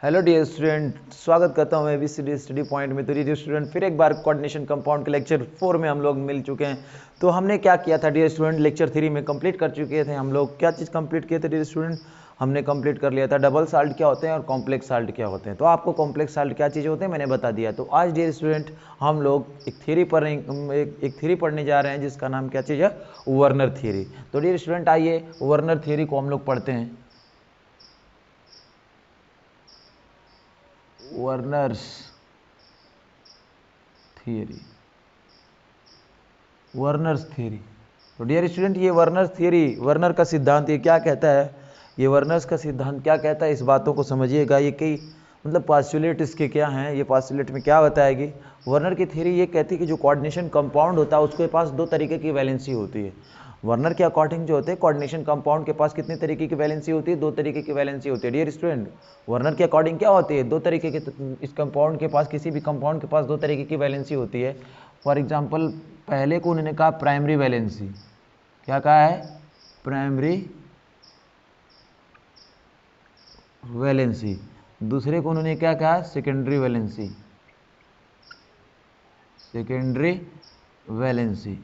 Hello dear student, स्वागत करता हूँ मैं ABCD स्टडी पॉइंट में। तो डियर स्टूडेंट, फिर एक बार कोऑर्डिनेशन कंपाउंड के लेक्चर 4 में हम लोग मिल चुके हैं। तो हमने क्या किया था डियर स्टूडेंट, लेक्चर 3 में कंप्लीट कर चुके थे हम लोग। क्या चीज़ कंप्लीट किए थे डियर स्टूडेंट? हमने कंप्लीट कर लिया था डबल साल्ट क्या होते हैं और कॉम्प्लेक्स साल्ट क्या होते हैं। तो आपको कॉम्प्लेक्स साल्ट क्या चीज़ होते हैं मैंने बता दिया। तो आज डियर स्टूडेंट हम लोग एक थ्योरी पढ़ने जा रहे हैं जिसका नाम क्या चीज़ है, वर्नर थ्योरी। तो डियर स्टूडेंट आइए वर्नर थ्योरी को हम लोग पढ़ते हैं। Werner's theory, Werner's theory. तो डियर स्टूडेंट ये वर्नर्स थ्योरी, वर्नर का सिद्धांत ये क्या कहता है, ये वर्नर्स का सिद्धांत क्या कहता है, इस बातों को समझिएगा। ये कई मतलब पास्टुलेट इसके क्या हैं, ये पास्टुलेट में क्या बताएगी। वर्नर की थ्योरी ये कहती है कि जो कोऑर्डिनेशन कंपाउंड होता है उसके पास दो तरीके की वैलेंसी होती है। वर्नर के अकॉर्डिंग जो होते हैं कोऑर्डिनेशन कंपाउंड के पास कितने तरीके की वैलेंसी होती है, दो तरीके की वैलेंसी होती है। डियर स्टूडेंट वर्नर के अकॉर्डिंग क्या होती है, दो तरीके के। इस कंपाउंड के पास, किसी भी कंपाउंड के पास दो तरीके की वैलेंसी होती है। फॉर एग्जाम्पल पहले को उन्होंने कहा प्राइमरी वैलेंसी, क्या कहा है, प्राइमरी वैलेंसी। दूसरे को उन्होंने क्या कहा, सेकेंडरी वैलेंसी, सेकेंडरी वैलेंसी।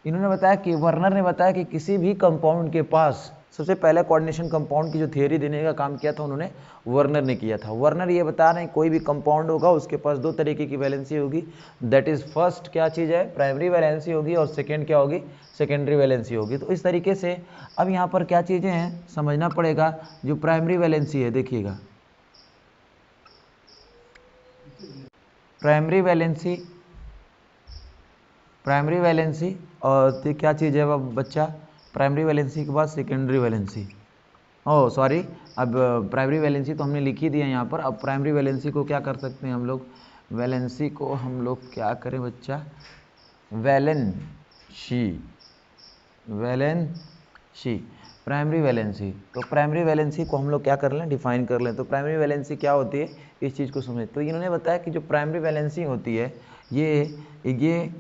इन्होंने बताया कि वर्नर ने बताया कि किसी भी कंपाउंड के पास, सबसे पहले कोऑर्डिनेशन कंपाउंड की जो थियरी देने का काम किया था उन्होंने वर्नर ने किया था। वर्नर ये बता रहे हैं कोई भी कंपाउंड होगा उसके पास दो तरीके की वैलेंसी होगी। दैट इज फर्स्ट क्या चीज़ है, प्राइमरी वैलेंसी होगी, और सेकेंड क्या होगी, सेकेंडरी वैलेंसी होगी। तो इस तरीके से अब यहाँ पर क्या चीज़ें हैं समझना पड़ेगा। जो प्राइमरी वैलेंसी है देखिएगा, प्राइमरी वैलेंसी, प्राइमरी वैलेंसी और क्या चीज़ है वह बच्चा, प्राइमरी वैलेंसी के बाद सेकेंडरी वैलेंसी। ओह सॉरी, अब प्राइमरी वैलेंसी तो हमने लिख ही दिया यहाँ पर। अब प्राइमरी वैलेंसी को क्या कर सकते हैं हम लोग, वैलेंसी को हम लोग क्या करें बच्चा, वैलेंसी, वैलेंसी, प्राइमरी वैलेंसी। तो प्राइमरी वैलेंसी को हम लोग क्या कर लें, डिफाइन कर लें। तो प्राइमरी वैलेंसी क्या होती है, इस चीज़ को समझें। तो इन्होंने बताया कि जो प्राइमरी वैलेंसी होती है ये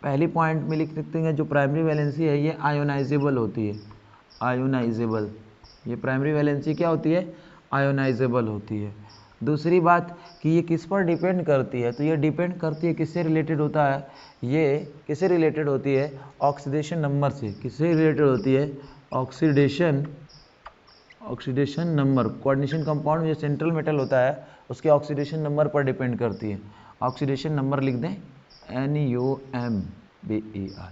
पहली पॉइंट में लिख सकते हैं, जो प्राइमरी वैलेंसी है ये आयोनाइजेबल होती है, आयोनाइजेबल। ये प्राइमरी वैलेंसी क्या होती है, आयोनाइजेबल होती है। दूसरी बात कि ये किस पर डिपेंड करती है, तो ये डिपेंड करती है किससे रिलेटेड होता है, ये किससे रिलेटेड होती है, ऑक्सीडेशन नंबर से। किससे रिलेटेड होती है, oxidation, oxidation number. Coordination compound में जो सेंट्रल मेटल होता है उसके ऑक्सीडेशन नंबर पर डिपेंड करती है। ऑक्सीडेशन नंबर लिख दें, NUMBER,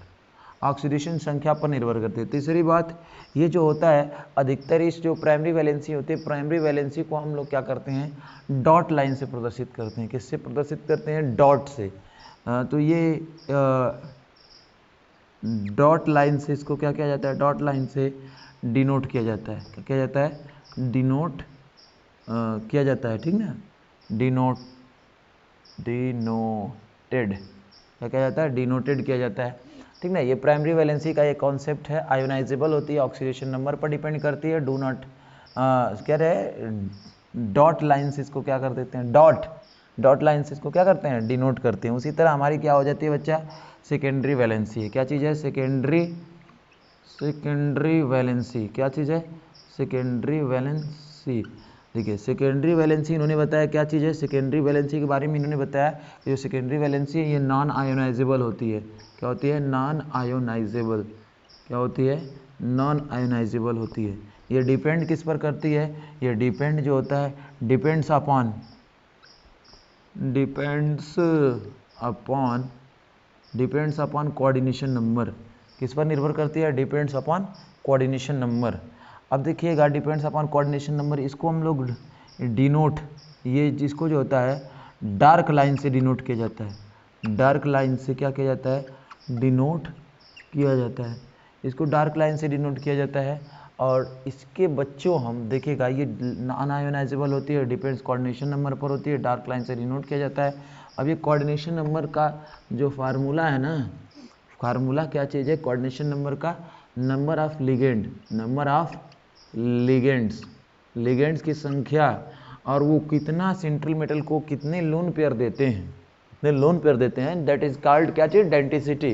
ऑक्सीडेशन संख्या पर निर्भर करती है। तीसरी बात ये जो होता है अधिकतर इस जो प्राइमरी वैलेंसी होती है, प्राइमरी वैलेंसी को हम लोग क्या करते हैं, डॉट लाइन से प्रदर्शित करते हैं। किससे प्रदर्शित करते हैं, डॉट से। तो ये डॉट लाइन से इसको क्या किया जाता है, डॉट लाइन से डिनोट किया जाता है। क्या किया जाता है, डिनोट किया जाता है, ठीक ना, डिनोटेड, क्या किया जाता है, डिनोटेड किया जाता है, ठीक ना। ये प्राइमरी वैलेंसी का ये कॉन्सेप्ट है। आयोनाइजेबल होती है, ऑक्सीडेशन नंबर पर डिपेंड करती है। डू नॉट क्या रहे, डॉट लाइन्स इसको क्या कर देते हैं, डॉट लाइन्स इसको क्या करते हैं, डिनोट करते हैं। उसी तरह हमारी क्या हो जाती है बच्चा, सेकेंडरी वैलेंसी है। क्या चीज़ है, सेकेंडरी वैलेंसी, क्या चीज़ है, सेकेंडरी वैलेंसी। देखिए सेकेंडरी वैलेंसी इन्होंने बताया क्या चीज़ है, सेकेंडरी वैलेंसी के बारे में इन्होंने बताया कि जो सेकेंडरी वैलेंसी है ये नॉन आयोनाइजेबल होती है। क्या होती है, नॉन आयोनाइजेबल, क्या होती है, नॉन आयोनाइजेबल होती है। ये डिपेंड किस पर करती है, ये डिपेंड जो होता है, depends upon, depends upon coordination number. किस पर निर्भर करती है, डिपेंड्स अपॉन कोऑर्डिनेशन नंबर। अब देखिएगा डिपेंड्स अपॉन कोऑर्डिनेशन नंबर, इसको हम लोग डिनोट, ये जिसको जो होता है डार्क लाइन से डिनोट किया जाता है। डार्क लाइन से क्या किया जाता है, डिनोट किया जाता है। इसको डार्क लाइन से डिनोट किया जाता है। और इसके बच्चों हम देखिएगा ये नॉन आयोनाइजेबल होती है, डिपेंड्स कोऑर्डिनेशन नंबर पर होती है, डार्क लाइन से डिनोट किया जाता है। अब ये कोऑर्डिनेशन नंबर का जो फार्मूला है ना, फार्मूला क्या चीज़ है, कोऑर्डिनेशन नंबर का number of ligand, number of ligands, ligands की संख्या, और वो कितना सेंट्रल मेटल को कितने लोन पेयर देते हैं, कितने लोन पेयर देते हैं, दैट इज कॉल्ड क्या चीज़, डेंटिसिटी।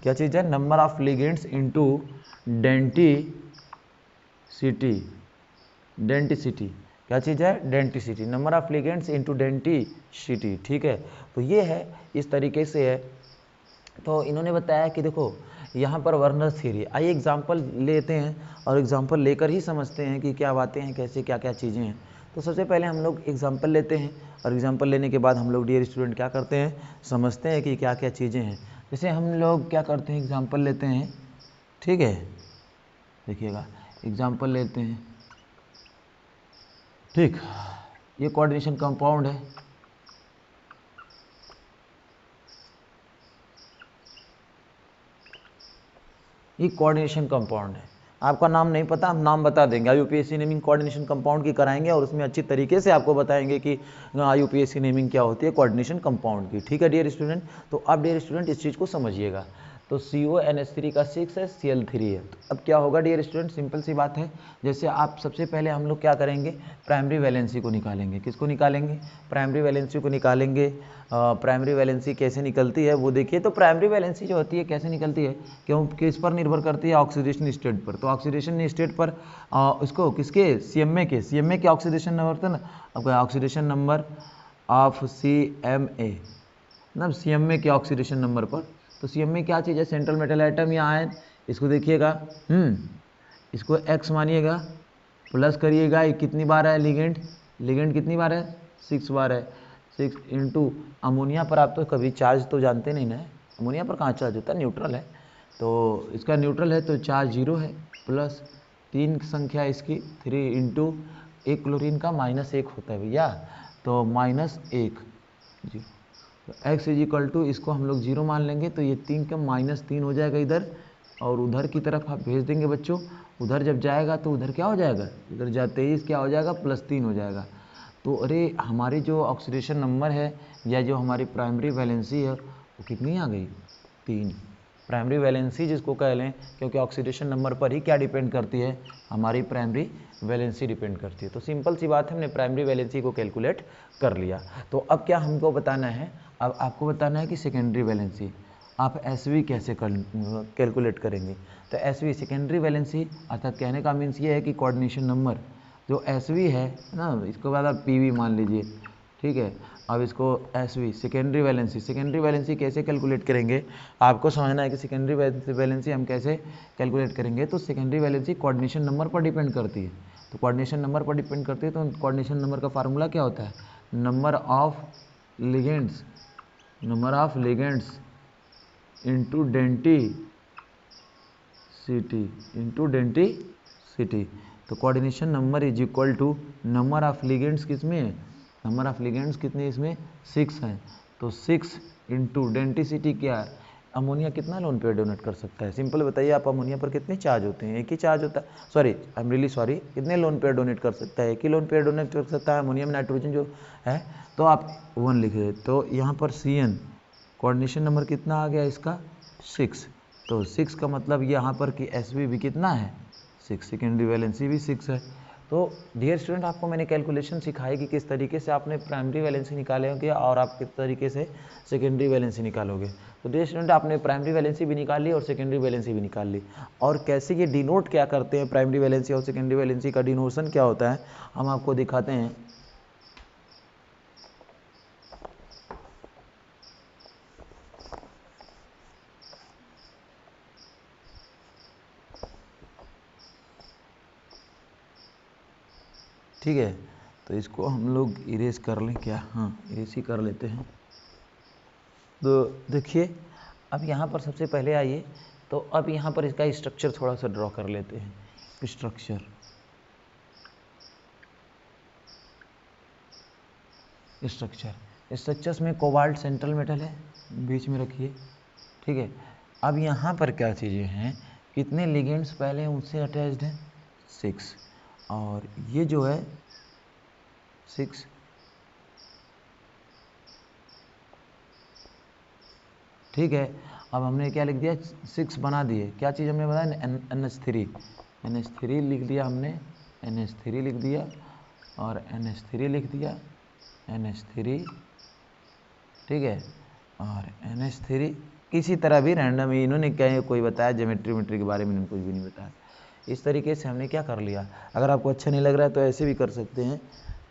क्या चीज़ है, number of ligands into denticity, denticity. क्या चीज़ है, denticity, number of ligands into denticity, ठीक है। तो ये है, इस तरीके से है। तो इन्होंने बताया कि देखो यहाँ पर वर्नर्स थ्योरी, आइए एग्जांपल लेते हैं और एग्जांपल लेकर ही समझते हैं कि क्या बातें हैं, कैसे क्या क्या चीज़ें हैं। तो सबसे पहले हम लोग एग्जांपल लेते हैं और एग्जांपल लेने के बाद हम लोग डियर स्टूडेंट क्या करते हैं, समझते हैं कि क्या क्या चीज़ें हैं। जैसे हम लोग क्या करते हैं, एग्जांपल लेते हैं, ठीक है, देखिएगा एग्जांपल लेते हैं, ठीक, ये कोऑर्डिनेशन कंपाउंड है, ये कोऑर्डिनेशन कंपाउंड है। आपका नाम नहीं पता, हम नाम बता देंगे, यूपीएससी नेमिंग कोऑर्डिनेशन कंपाउंड की कराएंगे और उसमें अच्छी तरीके से आपको बताएंगे कि यूपीएससी नेमिंग क्या होती है कोऑर्डिनेशन कंपाउंड की, ठीक है डियर स्टूडेंट। तो आप डियर स्टूडेंट इस चीज़ को समझिएगा। तो CONH3 का 6 है, Cl3 है। तो अब क्या होगा डियर स्टूडेंट, सिंपल सी बात है। जैसे आप सबसे पहले हम लोग क्या करेंगे, प्राइमरी वैलेंसी को निकालेंगे। किसको निकालेंगे, प्राइमरी वैलेंसी को निकालेंगे। प्राइमरी वैलेंसी कैसे निकलती है वो देखिए। तो प्राइमरी वैलेंसी जो होती है कैसे निकलती है, क्यों, किस पर निर्भर करती है, ऑक्सीडेशन स्टेट पर। तो ऑक्सीडेशन स्टेट पर उसको किसके, CMA के ऑक्सीडेशन नंबर था ना, अब ऑक्सीडेशन नंबर ऑफ CMA, मतलब CMA के ऑक्सीडेशन नंबर पर। तो CMA क्या चीज़ है, सेंट्रल मेटल एटम या आयन। इसको देखिएगा, इसको X मानिएगा, प्लस करिएगा, ये कितनी बार है लिगेंड कितनी बार है, 6 बार है। 6 इंटू अमोनिया पर आप तो कभी चार्ज तो जानते नहीं ना, अमोनिया पर कहाँ चार्ज होता है, न्यूट्रल है। तो इसका न्यूट्रल है तो चार्ज 0 है, प्लस 3 संख्या इसकी 3 इंटू एक क्लोरीन का -1 होता है भैया, तो -1 जीरो। तो x इज इक्वल टू, इसको हम लोग 0 मान लेंगे, तो ये 3 का -3 हो जाएगा इधर, और उधर की तरफ आप भेज देंगे बच्चों। उधर जब जाएगा तो उधर क्या हो जाएगा, उधर जाते ही क्या हो जाएगा, +3 हो जाएगा। तो अरे हमारी जो ऑक्सीडेशन नंबर है या जो हमारी प्राइमरी वैलेंसी है वो कितनी आ गई, 3। प्राइमरी वैलेंसी जिसको कह लें, क्योंकि ऑक्सीडेशन नंबर पर ही क्या डिपेंड करती है, हमारी प्राइमरी वैलेंसी डिपेंड करती है। तो सिंपल सी बात है, हमने प्राइमरी वैलेंसी को कैलकुलेट कर लिया। तो अब क्या हमको बताना है, अब आपको बताना है कि सेकेंडरी वैलेंसी आप SV कैसे कैलकुलेट करेंगे। तो SV सेकेंडरी वैलेंसी, अर्थात कहने का मीन्स ये है कि कोऑर्डिनेशन नंबर जो SV है ना, इसके बाद आप PV मान लीजिए, ठीक है। अब इसको SV सेकेंडरी वैलेंसी कैसे कैलकुलेट करेंगे, आपको समझना है कि सेकेंडरी वैलेंसी हम कैसे कैलकुलेट करेंगे। तो सेकेंडरी वैलेंसी कोऑर्डिनेशन नंबर पर डिपेंड करती है। तो कोऑर्डिनेशन नंबर पर डिपेंड करती है, तो कोऑर्डिनेशन नंबर का फार्मूला क्या होता है, number of ligands into denticity. तो coordination number is equal to number of ligands, किसमें है, नंबर ऑफ लिगेंड्स कितने इसमें, 6 हैं। तो 6 इंटू डेंटिसिटी क्या है, अमोनिया कितना लोन पेयर डोनेट कर सकता है, सिंपल बताइए आप, अमोनिया पर कितने चार्ज होते हैं, एक ही चार्ज होता है, sorry I am really sorry, कितने लोन पेयर डोनेट कर सकता है, एक ही लोन पेयर डोनेट कर सकता है अमोनियम नाइट्रोजन जो है। तो आप 1 लिखिए। तो यहाँ पर CN कोऑर्डिनेशन नंबर कितना आ गया इसका, 6। तो 6 का मतलब यहाँ पर कि SV भी कितना है, 6, सेकेंडरी वैलेंसी भी 6 है। तो डियर स्टूडेंट, आपको मैंने कैलकुलेशन सिखाई कि किस तरीके से आपने प्राइमरी वैलेंसी निकालोगे और आप किस तरीके से सेकेंडरी वैलेंसी निकालोगे। तो डियर स्टूडेंट, आपने प्राइमरी वैलेंसी भी निकाल ली और सेकेंडरी वैलेंसी भी निकाल ली। और कैसे ये डिनोट क्या करते हैं, प्राइमरी वैलेंसी और सेकेंडरी वैलेंसी का डिनोशन क्या होता है, हम आपको दिखाते हैं। ठीक है, तो इसको हम लोग इरेज कर लें क्या, हाँ इरेज ही कर लेते हैं। तो देखिए, अब यहाँ पर सबसे पहले आइए, तो अब यहाँ पर इसका स्ट्रक्चर थोड़ा सा ड्रॉ कर लेते हैं। स्ट्रक्चर्स में कोबाल्ट सेंट्रल मेटल है, बीच में रखिए, ठीक है। अब यहाँ पर क्या चीज़ें हैं, कितने लिगेंड्स पहले उससे अटैच्ड हैं, 6, और ये जो है 6, ठीक है। अब हमने क्या लिख दिया, 6 बना दिए, क्या चीज़ हमने बनाया, NH3 लिख दिया हमने, NH3 लिख दिया और NH3 लिख दिया, NH3, ठीक है। और NH3 किसी तरह भी रैंडम ही, इन्होंने क्या कोई बताया ज्योमेट्री के बारे में, इन्होंने कुछ भी नहीं बताया। इस तरीके से हमने क्या कर लिया। अगर आपको अच्छा नहीं लग रहा है तो ऐसे भी कर सकते हैं,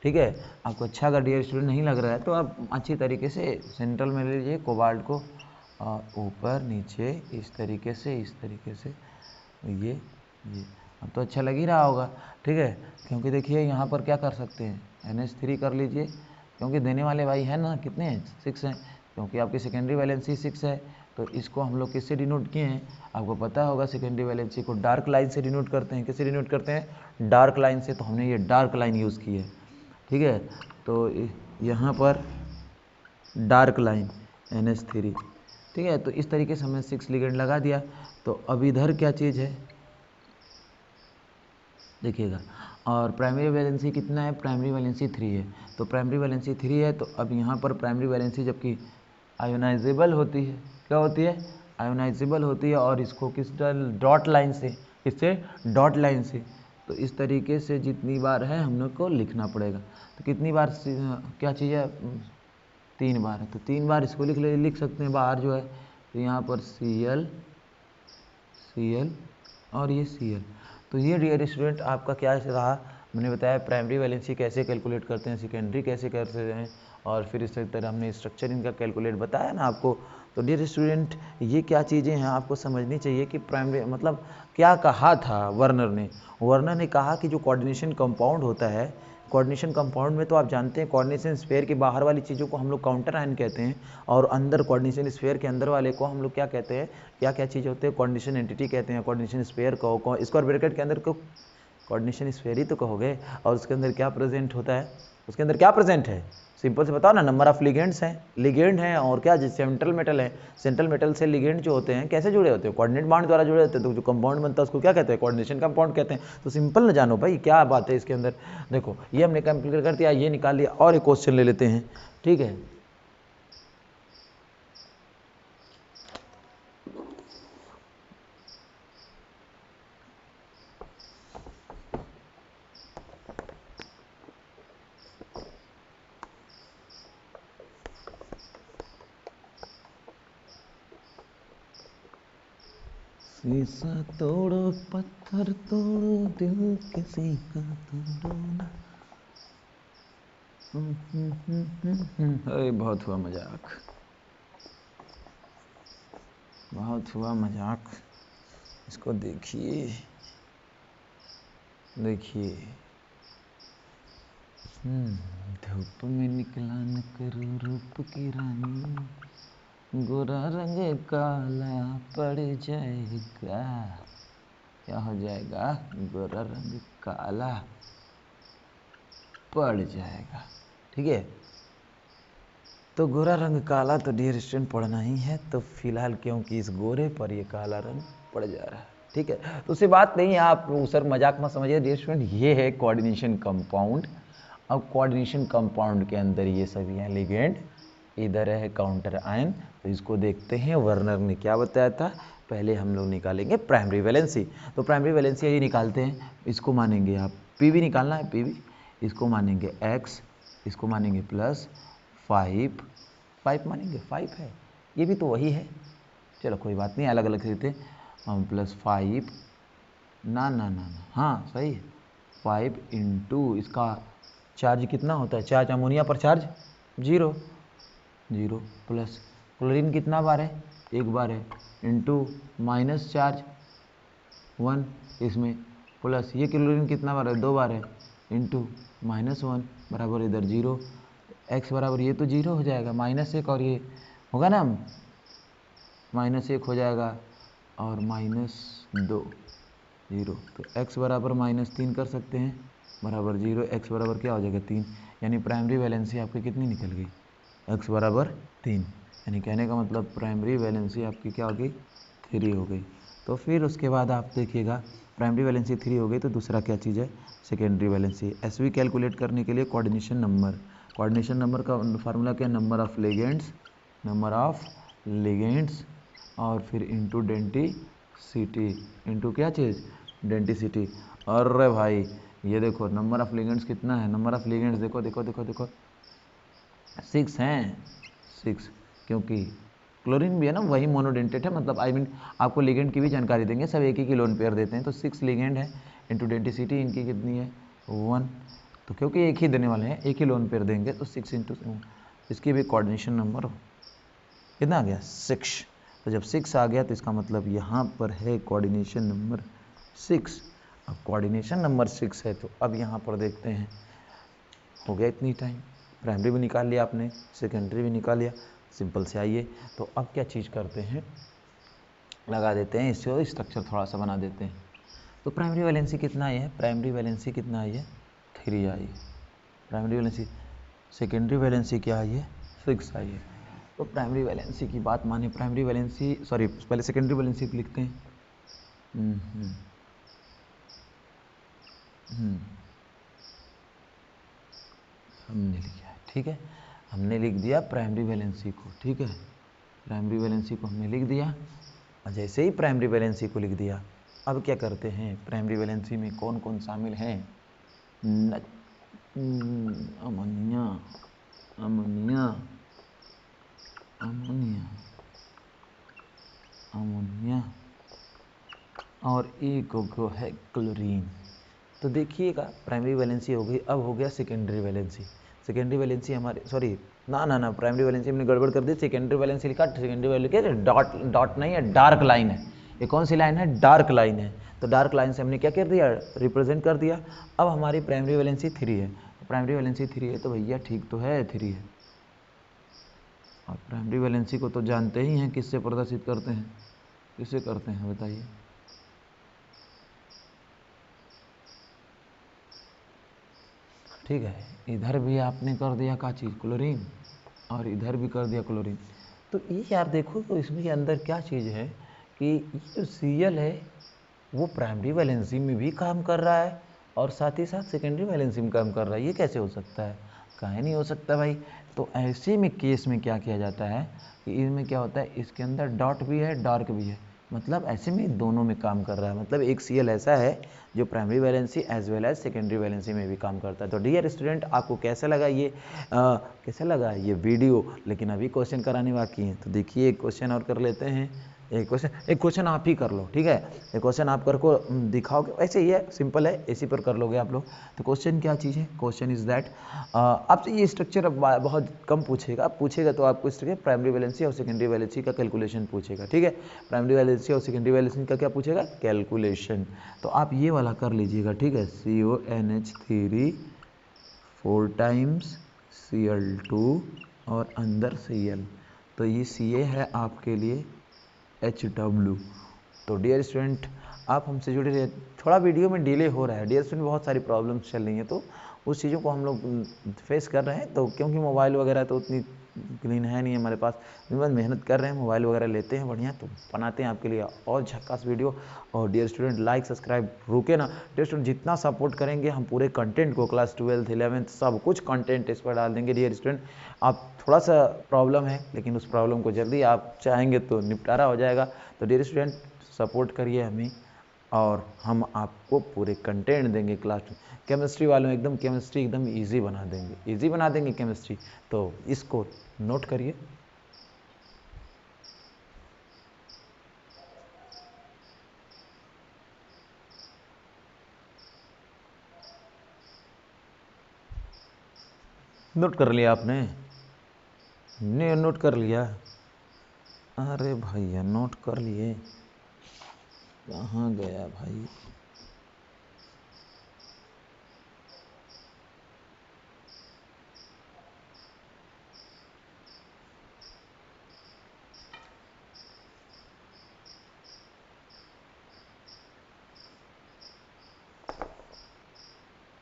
ठीक है। आपको अच्छा अगर डियर स्टूडेंट नहीं लग रहा है तो आप अच्छी तरीके से सेंट्रल में ले लीजिए कोबाल्ट को, ऊपर नीचे इस तरीके से ये अब तो अच्छा लग ही रहा होगा, ठीक है। क्योंकि देखिए यहाँ पर क्या कर सकते हैं, NH3 कर लीजिए, क्योंकि देने वाले भाई है ना कितने हैं, 6 हैं, क्योंकि आपकी सेकेंडरी वैलेंसी 6 है। तो इसको हम लोग किससे डिनोट किए हैं, आपको पता होगा सेकेंडरी वैलेंसी को डार्क लाइन से डिनोट करते हैं। किससे डिनोट करते हैं, डार्क लाइन से। तो हमने ये डार्क लाइन यूज़ की है, ठीक है। तो यहाँ पर डार्क लाइन NH3, ठीक है। तो इस तरीके से हमने 6 लिगेंड लगा दिया। तो अब इधर क्या चीज़ है देखिएगा, और प्राइमरी वैलेंसी कितना है, प्राइमरी वैलेंसी 3 है। तो प्राइमरी वैलेंसी 3 है, तो अब यहाँ पर प्राइमरी वैलेंसी जबकि आयोनाइजेबल होती है, क्या होती है, आयोनाइजेबल होती है, और इसको किस डॉट लाइन से, किससे, डॉट लाइन से। तो इस तरीके से जितनी बार है हम लोग को लिखना पड़ेगा। तो कितनी बार क्या चीज़ है, 3 बार है। तो 3 बार इसको लिख सकते हैं बाहर जो है। तो यहाँ पर Cl और ये Cl। तो ये डियर स्टूडेंट आपका क्या रहा, मैंने बताया प्राइमरी वैलेंसी कैसे कैलकुलेट करते हैं, सेकेंडरी कैसे करते हैं, और फिर इस तरह हमने स्ट्रक्चर इनका कैलकुलेट बताया ना आपको। तो डियर स्टूडेंट ये क्या चीज़ें हैं आपको समझनी चाहिए कि प्राइमरी मतलब क्या कहा था वर्नर ने कहा कि जो कोऑर्डिनेशन कंपाउंड होता है, कोऑर्डिनेशन कंपाउंड में तो आप जानते हैं कोऑर्डिनेशन स्फीयर के बाहर वाली चीज़ों को हम लोग काउंटर आयन कहते हैं, और अंदर कोऑर्डिनेशन स्फीयर के अंदर वाले को हम लोग क्या कहते हैं, क्या क्या चीज़ होते हैं, कोऑर्डिनेशन एंटिटी कहते हैं, कोऑर्डिनेशन स्फीयर कहो, स्क्वायर ब्रैकेट के अंदर को कोऑर्डिनेशन स्फीयर ही तो कहोगे। और उसके अंदर क्या प्रेजेंट होता है, उसके अंदर क्या प्रेजेंट है, सिंपल से बताओ ना, नंबर ऑफ लिगेंड्स हैं, लिगेंड हैं, और क्या सेंट्रल मेटल है। सेंट्रल मेटल से लिगेंड जो होते हैं कैसे जुड़े होते हैं, कोऑर्डिनेट बाउंड द्वारा जुड़े होते हैं। तो जो कंपाउंड बनता है उसको क्या कहते हैं, कोऑर्डिनेशन कंपाउंड कहते हैं। तो सिंपल ना जानो भाई क्या बात है इसके अंदर। देखो ये हमने कंप्लीट कर दिया, ये निकाल लिया, और एक क्वेश्चन ले लेते हैं, ठीक है। शीशा तोड़ो पत्थर तोड़ो दिल किसी का तोड़ो ना। अरे बहुत हुआ मजाक, बहुत हुआ मजाक। इसको देखिए देखिए, धूप में निकला न करो रूप की रानी, गोरा रंग काला पड़ जाएगा। क्या हो जाएगा, गोरा रंग काला पड़ जाएगा, ठीक है। तो गोरा रंग काला तो डियर स्टूडेंट पढ़ना ही है, तो फिलहाल क्योंकि इस गोरे पर ये काला रंग पड़ जा रहा है, ठीक है। तो उससे बात नहीं है, आप सर मजाक मत समझिए डियर स्टूडेंट, ये है कोऑर्डिनेशन कंपाउंड। अब कोऑर्डिनेशन कंपाउंड के अंदर ये सभी हैं लिगेंड, इधर है काउंटर आयन। तो इसको देखते हैं वर्नर ने क्या बताया था। पहले हम लोग निकालेंगे प्राइमरी वैलेंसी। तो प्राइमरी वैलेंसी ये निकालते हैं, इसको मानेंगे आप PV निकालना है, PV, इसको मानेंगे X, इसको मानेंगे प्लस 5 मानेंगे, 5 है, ये भी तो वही है, चलो कोई बात नहीं, अलग अलग देते हम, प्लस 5 ना ना ना ना हाँ सही है, 5 इंटू इसका चार्ज कितना होता है, चार्ज अमोनिया पर चार्ज 0 प्लस क्लोरीन कितना बार है, 1 बार है, इंटू माइनस चार्ज 1 इसमें, प्लस ये क्लोरीन कितना बार है, 2 बार है, इंटू -1 बराबर इधर 0। x बराबर ये तो 0 हो जाएगा, -1 और ये होगा ना, -1 हो जाएगा, और -2 0। तो x बराबर -3 कर सकते हैं, बराबर 0, x बराबर क्या हो जाएगा 3। यानी प्राइमरी वैलेंसी आपकी कितनी निकल गई, x बराबर 3। यानी कहने का मतलब प्राइमरी वैलेंसी आपकी क्या हो गई, 3 हो गई। तो फिर उसके बाद आप देखिएगा प्राइमरी वैलेंसी 3 हो गई, तो दूसरा क्या चीज़ है, सेकेंडरी वैलेंसी। SV कैलकुलेट करने के लिए कोऑर्डिनेशन नंबर का फार्मूला क्या है, नंबर ऑफ लिगेंड्स और फिर इंटू डेंटिसिटी, इंटू क्या चीज़, डेंटिसिटी। अरे भाई ये देखो नंबर ऑफ लिगेंड्स कितना है, नंबर ऑफ लिगेंड्स देखो 6 हैं, 6, क्योंकि क्लोरीन भी है ना, वही मोनोडेंटेट है, मतलब आई मीन आपको लिगेंड की भी जानकारी देंगे, सब एक ही की लोन पेयर देते हैं। तो 6 लिगेंड है इंटू डेंसिटी इनकी कितनी है 1, तो क्योंकि एक ही देने वाले हैं एक ही लोन पेयर देंगे तो 6 इंटू इसकी भी कोऑर्डिनेशन नंबर कितना आ गया 6। तो जब 6 आ गया तो इसका मतलब यहाँ पर है कोऑर्डिनेशन नंबर 6। अब कोऑर्डिनेशन नंबर 6 है तो अब यहाँ पर देखते हैं, हो गया इतनी टाइम, प्राइमरी भी निकाल लिया आपने, सेकेंडरी भी निकाल लिया, सिंपल से आइए। तो अब क्या चीज़ करते हैं, लगा देते हैं इसको, स्ट्रक्चर थोड़ा सा बना देते हैं। तो प्राइमरी वैलेंसी कितना आई है, प्राइमरी वैलेंसी कितना आई है 3 आई है प्राइमरी वैलेंसी। सेकेंडरी वैलेंसी क्या आई है 6 आई है। तो प्राइमरी वैलेंसी की बात माने, प्राइमरी वैलेंसी सॉरी पहले सेकेंडरी वैलेंसी लिखते हैं। हमने लिखा है, ठीक है, हमने लिख दिया प्राइमरी वैलेंसी को, ठीक है, प्राइमरी वैलेंसी को हमने लिख दिया। और जैसे ही प्राइमरी वैलेंसी को लिख दिया, अब क्या करते हैं, प्राइमरी वैलेंसी में कौन कौन शामिल हैं, अमोनिया अमोनिया अमोनिया अमोनिया और एक है क्लोरीन। तो देखिएगा प्राइमरी वैलेंसी हो गई, अब हो गया सेकेंडरी वैलेंसी। सेकेंडरी वैलेंसी हमारे सॉरी ना प्राइमरी वैलेंसी हमने गड़बड़ कर दी, सेकेंडरी वैलेंसी लिखा, सेकेंडरी वैलेंसी डॉट डॉट नहीं है, डार्क लाइन है। ये कौन सी लाइन है, डार्क लाइन है। तो डार्क लाइन से हमने क्या कर दिया, रिप्रेजेंट कर दिया। अब हमारी प्राइमरी वैलेंसी 3 है, प्राइमरी वैलेंसी 3 है तो भैया ठीक तो है 3 है। और प्राइमरी वैलेंसी को तो जानते ही हैं किससे प्रदर्शित करते हैं, किससे करते हैं बताइए, ठीक है। इधर भी आपने कर दिया का चीज़ क्लोरीन और इधर भी कर दिया क्लोरीन। तो ये यार देखो तो इसमें अंदर क्या चीज़ है कि ये जो Cl है वो प्राइमरी वैलेंसी में भी काम कर रहा है और साथ ही साथ सेकेंडरी वैलेंसी में काम कर रहा है। ये कैसे हो सकता है, काहे नहीं हो सकता भाई। तो ऐसे में केस में क्या किया जाता है कि इसमें क्या होता है, इसके अंदर डॉट भी है डार्क भी है, मतलब ऐसे में दोनों में काम कर रहा है। मतलब एक Cl ऐसा है जो primary valency as well as secondary valency में भी काम करता है। तो डियर स्टूडेंट आपको कैसा लगा ये कैसा लगा ये वीडियो, लेकिन अभी क्वेश्चन कराने बाकी हैं। तो देखिए एक क्वेश्चन और कर लेते हैं, एक क्वेश्चन आप ही कर लो, ठीक है, एक क्वेश्चन आप कर को दिखाओगे, ऐसे ही है सिंपल है, इसी पर कर लोगे आप लोग। तो क्वेश्चन क्या चीज़ है, क्वेश्चन इज दैट आपसे ये स्ट्रक्चर बहुत कम पूछेगा, पूछेगा तो आपको स्ट्रक्चर प्राइमरी वैलेंसी और सेकेंडरी वैलेंसी का कैलकुलेशन पूछेगा, ठीक है। प्राइमरी वैलेंसी और सेकेंडरी वैलेंसी का क्या पूछेगा, कैलकुलेशन। तो आप ये वाला कर लीजिएगा, ठीक है, CONH3 4 टाइम्स Cl2 और अंदर Cl, तो ये Ca है आपके लिए HW। तो डियर स्टूडेंट आप हमसे जुड़े रहिए, थोड़ा वीडियो में डिले हो रहा है डियर स्टूडेंट, बहुत सारी प्रॉब्लम्स चल रही हैं, तो उस चीज़ों को हम लोग फेस कर रहे हैं। तो क्योंकि मोबाइल वगैरह तो उतनी क्लीन है नहीं हमारे पास, बस मेहनत कर रहे हैं, मोबाइल वगैरह लेते हैं बढ़िया, तो बनाते हैं आपके लिए और झक्कास वीडियो। और डियर स्टूडेंट लाइक सब्सक्राइब रुके ना डियर स्टूडेंट, जितना सपोर्ट करेंगे हम पूरे कंटेंट को क्लास 12th 11th सब कुछ कंटेंट इस पर डाल देंगे डियर स्टूडेंट। आप थोड़ा सा प्रॉब्लम है लेकिन उस प्रॉब्लम को जल्दी आप चाहेंगे तो निपटारा हो जाएगा। तो डियर स्टूडेंट सपोर्ट करिए हमें और हम आपको पूरे कंटेंट देंगे क्लास। केमिस्ट्री वालों एकदम केमिस्ट्री एकदम इजी बना देंगे केमिस्ट्री। तो इसको नोट करिए, नोट कर लिया आपने, ने नोट कर लिया, अरे भैया नोट कर लिए, कहाँ गया भाई,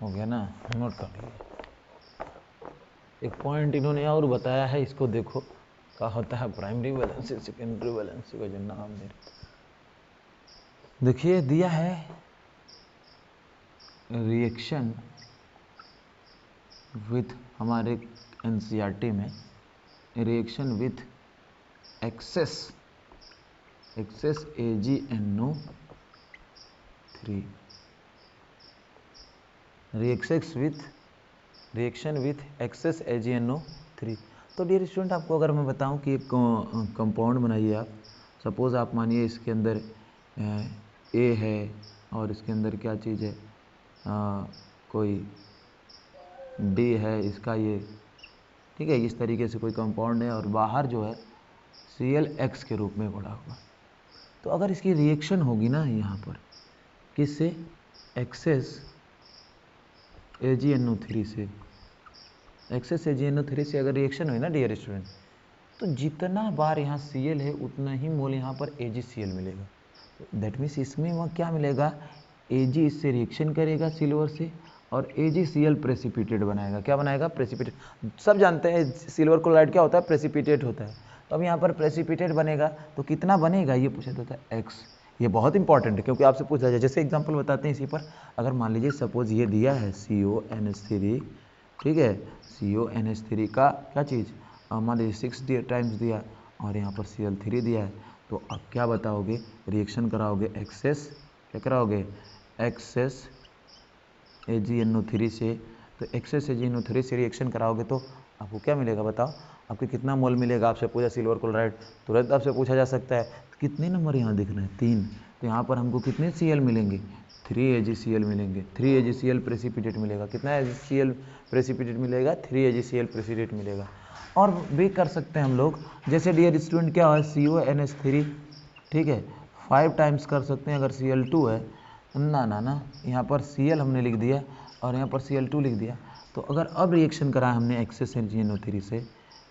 हो गया ना, नोट कर लिए। एक पॉइंट इन्होंने और बताया है, इसको देखो क्या होता है प्राइमरी वैलेंसी सेकेंडरी वैलेंसी का जो नाम दे, देखिए दिया है रिएक्शन विथ, हमारे एनसीईआरटी में reaction with access AgNO3, reaction with access AgNO3। तो डियर स्टूडेंट, आपको अगर मैं बताऊं कि एक कंपाउंड बनाइए आप, सपोज़ आप मानिए इसके अंदर ए है और इसके अंदर क्या चीज़ है, कोई डी है इसका ये, ठीक है, इस तरीके से कोई कंपाउंड है और बाहर जो है Cl(X) के रूप में पड़ा हुआ। तो अगर इसकी रिएक्शन होगी ना यहाँ पर किससे, एक्सेस AgNO3 से, एक्सेस AgNO3 से अगर रिएक्शन हुई ना डियर स्टूडेंट, तो जितना बार यहाँ Cl है उतना ही मोल यहाँ पर AgCl मिलेगा। तो दैट मीन्स इसमें वह क्या मिलेगा, Ag इससे रिएक्शन करेगा सिल्वर से और AgCl प्रेसिपिटेट बनाएगा। क्या बनाएगा, प्रेसिपिटेट। सब जानते हैं सिल्वर क्लोराइड क्या होता है, प्रेसिपिटेट होता है। तो अब यहाँ पर प्रेसिपिटेट बनेगा तो कितना बनेगा ये पूछा जाता है, X। ये बहुत इंपॉर्टेंट है क्योंकि आपसे पूछा जाए, जैसे एग्जांपल बताते हैं इसी पर। अगर मान लीजिए सपोज ये दिया है CONH3, ठीक है, CONH3 का क्या चीज़, मान लीजिए 6 टाइम्स दिया और यहाँ पर Cl3 दिया है, तो अब क्या बताओगे, रिएक्शन कराओगे एक्सेस, क्या कराओगे, एक्सेस AgNO3 से। तो एक्सेस AgNO3 से रिएक्शन कराओगे तो आपको क्या मिलेगा बताओ, आपको कितना मोल मिलेगा। आपसे पूछा सिल्वर क्लोराइड, तुरंत आपसे पूछा जा सकता है कितने नंबर यहाँ दिख रहे हैं, 3। तो यहाँ पर हमको कितने Cl मिलेंगे, 3 AgCl मिलेंगे, 3 AgCl प्रेसिपिटेट मिलेगा। कितना AgCl प्रेसिपिटेट मिलेगा, 3 AgCl प्रेसिपिटेट मिलेगा। और भी कर सकते हैं हम लोग, जैसे डियर स्टूडेंट क्या है, CONH3, ठीक है, 5 टाइम्स कर सकते हैं। अगर Cl2 है, ना यहाँ पर Cl हमने लिख दिया और यहाँ पर Cl2 लिख दिया। तो अगर अब रिएक्शन कराया हमने एक्सेस AgNO3 से,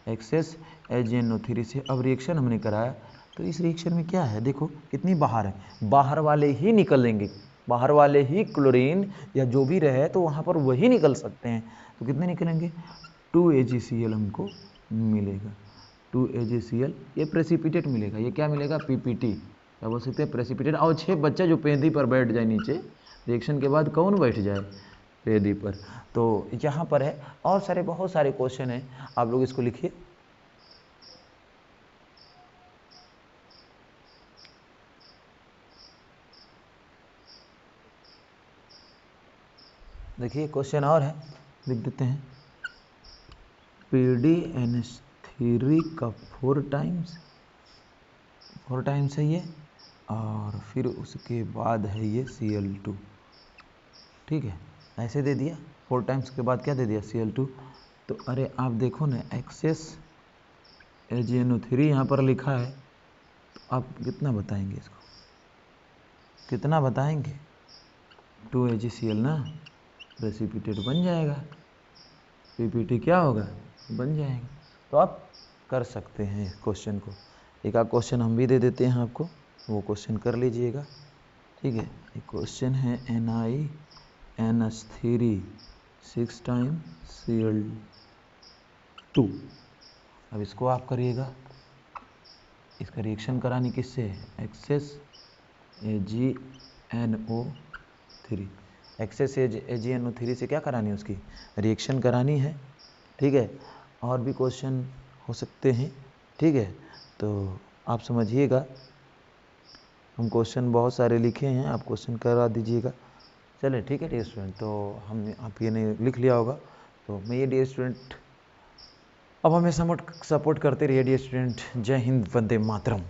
एक्सेस AgNO3 से अब रिएक्शन हमने कराया, तो इस रिएक्शन में क्या है, देखो कितनी बाहर है, बाहर वाले ही निकलेंगे, बाहर वाले ही क्लोरीन या जो भी रहे तो वहाँ पर वही निकल सकते हैं। तो कितने निकलेंगे, 2 AgCl हमको मिलेगा, 2 AgCl। ये प्रेसिपिटेट मिलेगा, ये क्या मिलेगा, PPT, क्या बोल सकते हैं, प्रेसिपिटेट। और 6 बच्चा जो पेंदी पर बैठ जाए नीचे, रिएक्शन के बाद कौन बैठ जाए, पेंदी पर। तो यहाँ पर है, और सारे बहुत सारे क्वेश्चन हैं, आप लोग इसको लिखिए। देखिए क्वेश्चन और है, लिख देते हैं, PDNH3 का 4 टाइम्स है ये, और फिर उसके बाद है ये Cl2, ठीक है, ऐसे दे दिया, 4 टाइम्स के बाद क्या दे दिया, Cl2। तो अरे आप देखो ना, एक्सेस AgNO3 यहाँ पर लिखा है, तो आप कितना बताएंगे इसको, कितना बताएंगे, 2 AgCl ना, प्रेसिपिटेट बन जाएगा, PPT क्या होगा, बन जाएगा। तो आप कर सकते हैं इस क्वेश्चन को। एक आध क्वेश्चन हम भी दे देते हैं आपको, वो क्वेश्चन कर लीजिएगा, ठीक है। एक क्वेश्चन है NiNH3 6 टाइम Cl2। अब इसको आप करिएगा, इसका रिएक्शन करानी किससे है, एक्सेस AgNO3, एक्सेस AgNO3 से क्या करानी है, उसकी रिएक्शन करानी है, ठीक है। और भी क्वेश्चन हो सकते हैं, ठीक है, तो आप समझिएगा, हम क्वेश्चन बहुत सारे लिखे हैं, आप क्वेश्चन करा दीजिएगा। चलिए ठीक है डियर स्टूडेंट, तो हमने आप ये नहीं लिख लिया होगा, तो मैं ये डियर स्टूडेंट, अब हमें सपोर्ट करते रहिए डियर स्टूडेंट। जय हिंद, वंदे मातरम।